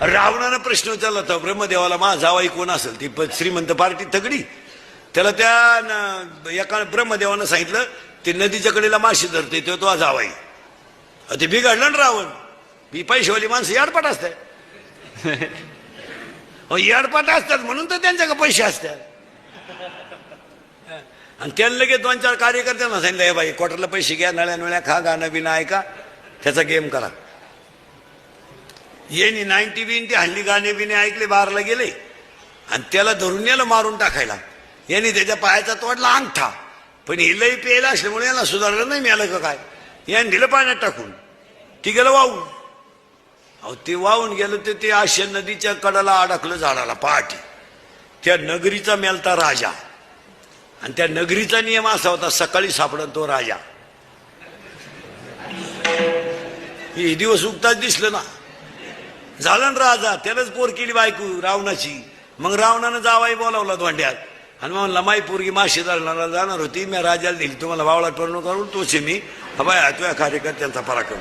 रावणानं प्रश्न विचारला होता ब्रह्मदेवाला माझा जावाई कोण असेल, ती श्रीमंत पार्टी तगडी. त्याला त्या एका ब्रह्मदेवानं सांगितलं ते नदीच्या कडेला माशी धरते तो जावाई. ते बिघडलं ना रावण. ही पैशावाली माणसं याडपाट असतात. याडपाट असतात म्हणून तर त्यांच्याकडे पैसे असतात. आणि त्यांना लगेच 2-4 कार्यकर्त्यांना सांगितलं हे बाई क्वार्टरला पैसे घ्या, नळ्या नळ्या खा, गाणं बिणं ऐका, त्याचा गेम करा. येणी 90 बिन ते हल्ली गाणे बिणे ऐकले, बारला गेले आणि त्याला धरून याला मारून टाकायला. यांनी त्याच्या पायाचा तोडला अंगठा. पण हे लई प्यायला असल्यामुळे याला सुधारलं नाही मिळालं का काय. याने दिलं पाण्यात टाकून, ती गेलं वाहून. अहो ते वाहून गेलं तर ते आशा नदीच्या कडाला अडकलं झाडाला पहाटे. त्या नगरीचा मेलता राजा. आणि त्या नगरीचा नियम असा होता सकाळी सापडत तो राजा. हे दिवस उगताच दिसलं ना. झालं ना राजा. त्यालाच पोर केली बायको रावणाची. मग रावणानं जावाई बोलावला धोंड्यात आणि म्हणला माई पोरगी माशी धरणारा जाणार होती, मी राजाला दिली, तुम्हाला वावळा टोरणं करून तोच मी. हा बाय तुझ्या कार्यकर्त्यांचा पराक्रम.